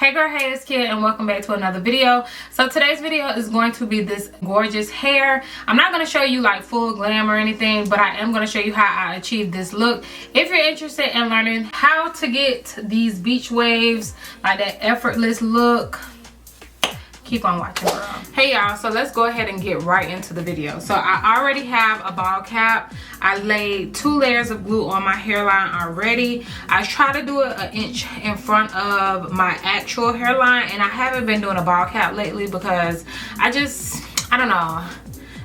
Hey girl, hey, it's Kia and welcome back to another video. So today's video is going to be this gorgeous hair. I'm not going to show you like full glam or anything, but I am going to show you how I achieved this look. If you're interested in learning how to get these beach waves, like that effortless look, keep on watching, girl. Hey y'all, so let's go ahead and get right into the video. So I already have a ball cap. I laid 2 layers of glue on my hairline already. I try to do it an inch in front of my actual hairline, and I haven't been doing a ball cap lately because I don't know.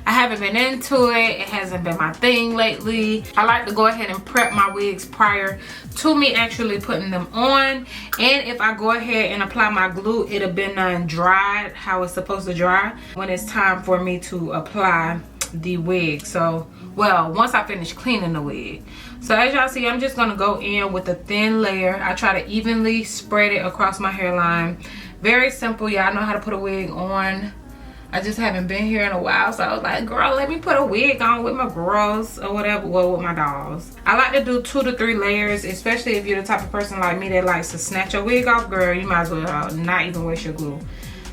I haven't been into it. It hasn't been my thing lately. I like to go ahead and prep my wigs prior to me actually putting them on. And if I go ahead and apply my glue, it'll be dried how it's supposed to dry when it's time for me to apply the wig. So, well, once I finish cleaning the wig. So as y'all see, I'm just gonna go in with a thin layer. I try to evenly spread it across my hairline. Very simple. Y'all know how to put a wig on. I just haven't been here in a while, so I was like, girl, let me put a wig on with my girls or whatever, well, with my dolls. I like to do 2 to 3 layers, especially if you're the type of person like me that likes to snatch your wig off, girl, you might as well not even waste your glue.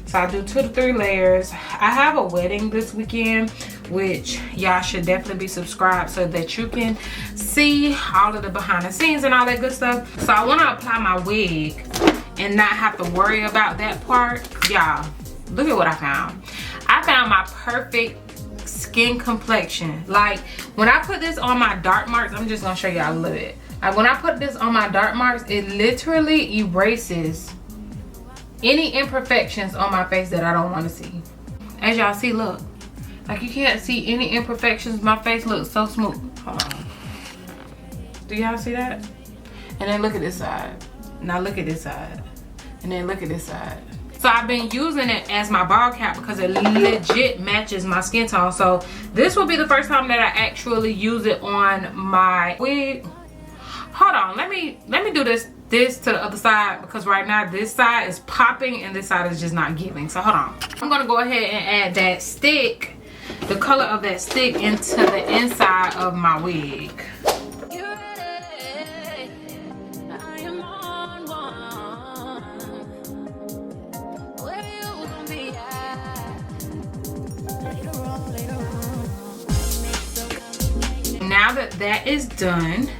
So I do 2 to 3 layers. I have a wedding this weekend, which y'all should definitely be subscribed so that you can see all of the behind the scenes and all that good stuff. So I want to apply my wig and not have to worry about that part. Y'all, look at what I found. I found my perfect skin complexion. Like when I put this on my dark marks, I'm just gonna show y'all a little bit. Like when I put this on my dark marks, it literally erases any imperfections on my face that I don't want to see. As y'all see, look, like you can't see any imperfections. My face looks so smooth. Hold on. Do y'all see that? And then look at this side. Now look at this side. And then look at this side. So I've been using it as my ball cap because it legit matches my skin tone. So this will be the first time that I actually use it on my wig. Hold on, let me do this to the other side because right now this side is popping and this side is just not giving. So hold on. I'm gonna go ahead and add that stick, the color of that stick, into the inside of my wig. Now that that is done,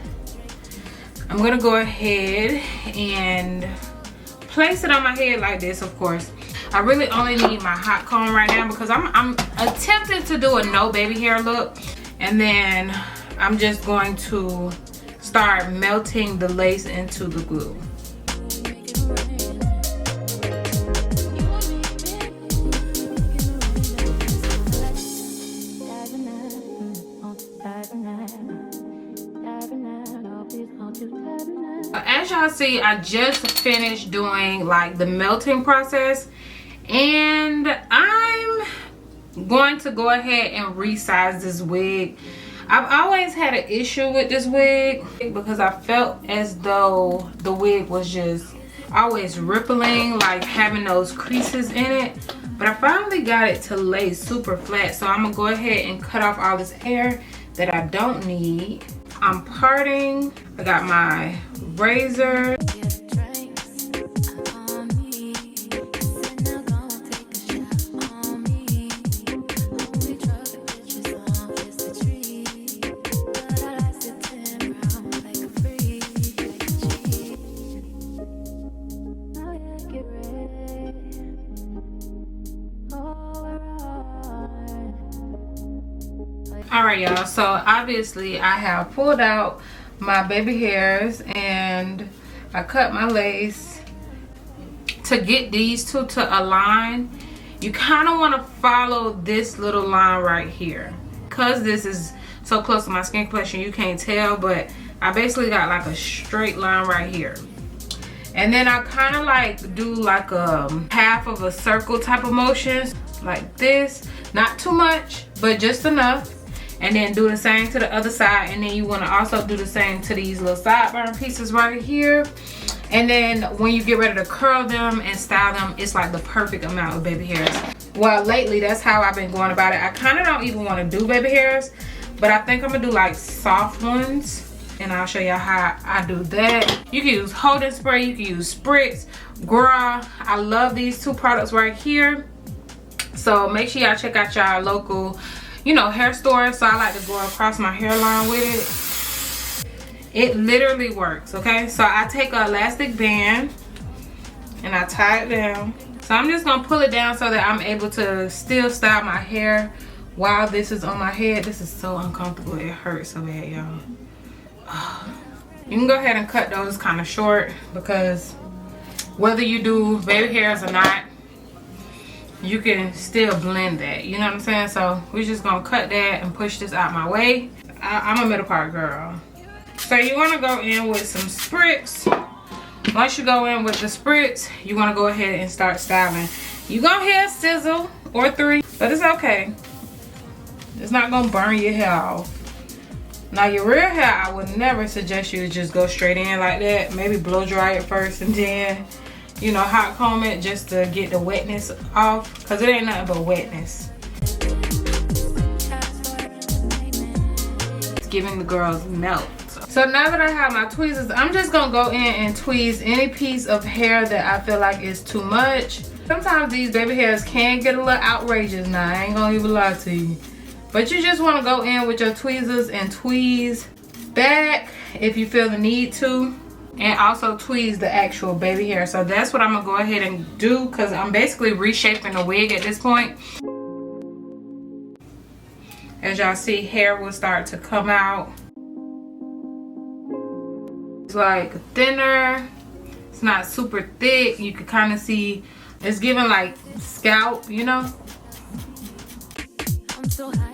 I'm gonna go ahead and place it on my head like this. Of course, I really only need my hot comb right now because I'm attempting to do a no baby hair look, and then I'm just going to start melting the lace into the glue. As y'all see, I just finished doing like the melting process, and I'm going to go ahead and resize this wig. I've always had an issue with this wig because I felt as though the wig was just always rippling, like having those creases in it. But I finally got it to lay super flat, so I'm gonna go ahead and cut off all this hair that I don't need. I'm parting. I got my razor. Alright y'all, so obviously I have pulled out my baby hairs and I cut my lace. To get these two to align, you kind of want to follow this little line right here. Because this is so close to my skin complexion, you can't tell, but I basically got like a straight line right here. And then I kind of like do like a half of a circle type of motions like this. Not too much, but just enough. And then do the same to the other side, and then you want to also do the same to these little sideburn pieces right here. And then when you get ready to curl them and style them, it's like the perfect amount of baby hairs. Well, lately that's how I've been going about it. I kind of don't even want to do baby hairs, but I think I'm gonna do like soft ones and I'll show y'all how I do that. You can use holding spray, you can use spritz. Girl, I love these two products right here. So make sure y'all check out y'all local, you know, hair store. So I like to go across my hairline with it. It literally works, okay? So I take an elastic band and I tie it down. So I'm just gonna pull it down so that I'm able to still style my hair while this is on my head. This is so uncomfortable. It hurts so bad, y'all. You can go ahead and cut those kind of short, because whether you do baby hairs or not, you can still blend that, you know what I'm saying? So we're just gonna cut that and push this out my way. I'm a middle part girl. So you wanna go in with some spritz. Once you go in with the spritz, you wanna go ahead and start styling. You're gonna hear a sizzle or three, but it's okay. It's not gonna burn your hair off. Now your real hair, I would never suggest you to just go straight in like that. Maybe blow dry it first and then, you know, hot comb it just to get the wetness off, because it ain't nothing but wetness. It's giving the girls melt. So now that I have my tweezers, I'm just gonna go in and tweeze any piece of hair that I feel like is too much. Sometimes these baby hairs can get a little outrageous. Now I ain't gonna even lie to you. But you just want to go in with your tweezers and tweeze back if you feel the need to. And also tweeze the actual baby hair. So that's what I'm going to go ahead and do, because I'm basically reshaping the wig at this point. As y'all see, hair will start to come out. It's like thinner. It's not super thick. You can kind of see it's giving like scalp, you know. I'm so high.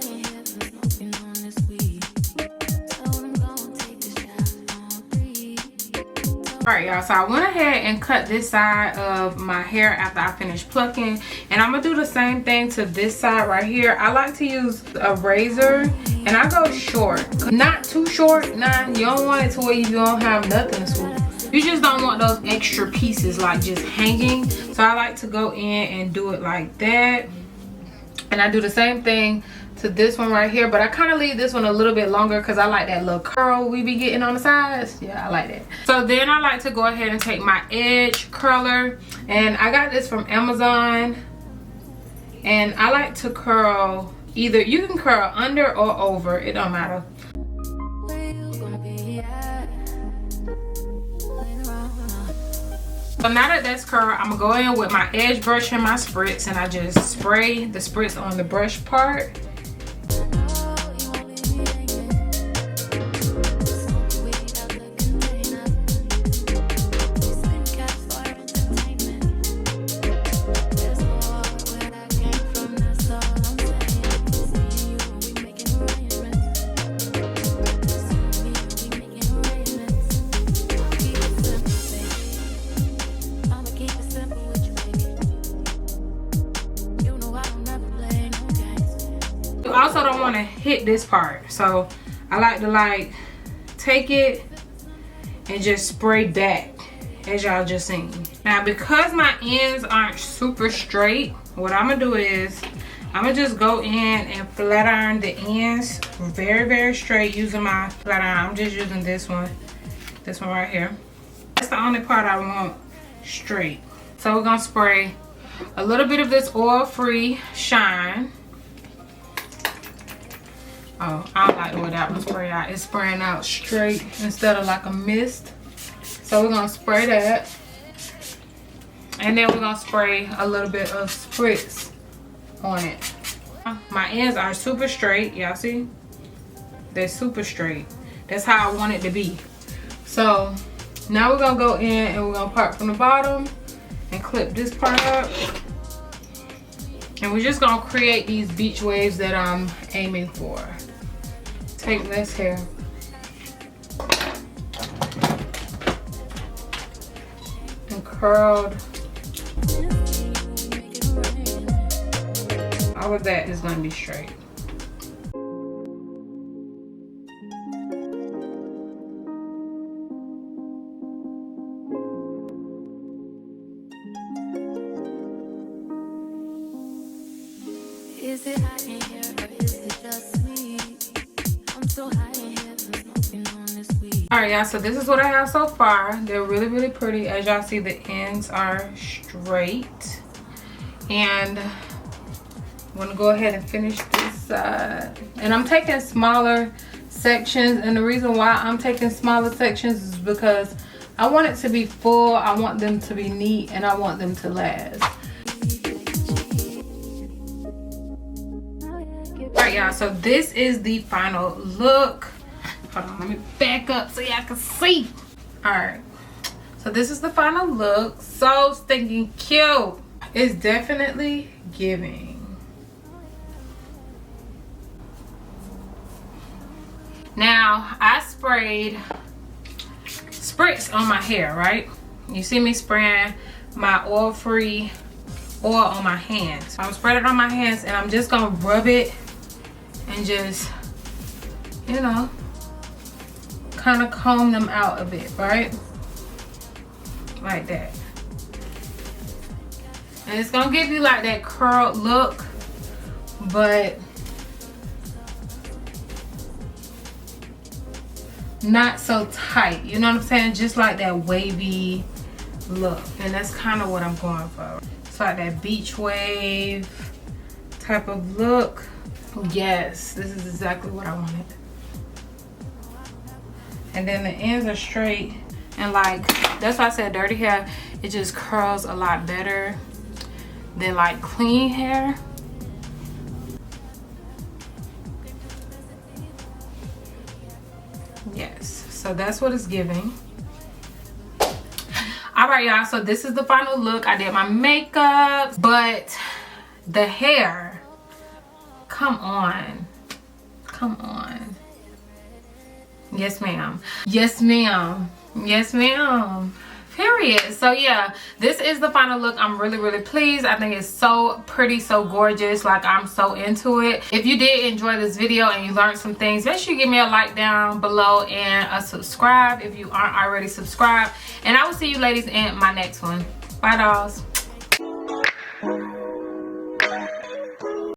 Alright y'all, so I went ahead and cut this side of my hair after I finished plucking, and I'm gonna do the same thing to this side right here. I like to use a razor and I go short, not too short. Nah, you don't want it to where you don't have nothing to swoop. You just don't want those extra pieces like just hanging. So I like to go in and do it like that, and I do the same thing to this one right here, but I kind of leave this one a little bit longer because I like that little curl we be getting on the sides. Yeah, I like that. So then I like to go ahead and take my edge curler, and I got this from Amazon, and I like to curl either, you can curl under or over, it don't matter. So now that that's curled, I'm gonna go in with my edge brush and my spritz, and I just spray the spritz on the brush part. Also don't want to hit this part, so I like to take it and just spray that, as y'all just seen. Now because my ends aren't super straight, what I'm gonna do is I'm gonna just go in and flat iron the ends very straight using my flat iron. I'm just using this one right here. That's the only part I want straight. So we're gonna spray a little bit of this oil-free shine. Oh, I don't like the way that one spray out. It's spraying out straight instead of like a mist. So we're gonna spray that. And then we're gonna spray a little bit of spritz on it. My ends are super straight, y'all see? They're super straight. That's how I want it to be. So now we're gonna go in and we're gonna part from the bottom and clip this part up. And we're just gonna create these beach waves that I'm aiming for. Take less hair. And curled. All of that is gonna be straight. Is it hot in here or is it just me? I'm so high in here, I'm smoking on this weed. Alright y'all, so this is what I have so far. They're really pretty. As y'all see, the ends are straight. And I'm gonna go ahead and finish this side. And I'm taking smaller sections, and the reason why I'm taking smaller sections is because I want it to be full, I want them to be neat, and I want them to last. Alright y'all, so this is the final look. Hold on, let me back up so y'all can see. Alright, so this is the final look. So stinking cute. It's definitely giving. Now, I sprayed spritz on my hair, right? You see me spraying my oil-free oil on my hands. So I'm spraying it on my hands, and I'm just gonna rub it and just, you know, kind of comb them out a bit, right? Like that. And it's gonna give you like that curled look, but not so tight, you know what I'm saying? Just like that wavy look. And that's kind of what I'm going for. It's like that beach wave type of look. Yes, this is exactly what I wanted. And then the ends are straight, and like, that's why I said dirty hair, it just curls a lot better than like clean hair. Yes, so that's what it's giving. All right y'all, so this is the final look. I did my makeup, but the hair, come on, come on. Yes ma'am, yes ma'am, yes ma'am, period. So yeah, this is the final look. I'm really pleased. I think it's so pretty, so gorgeous. Like, I'm so into it. If you did enjoy this video and you learned some things, make sure you give me a like down below and a subscribe if you aren't already subscribed. And I will see you ladies in my next one. Bye dolls.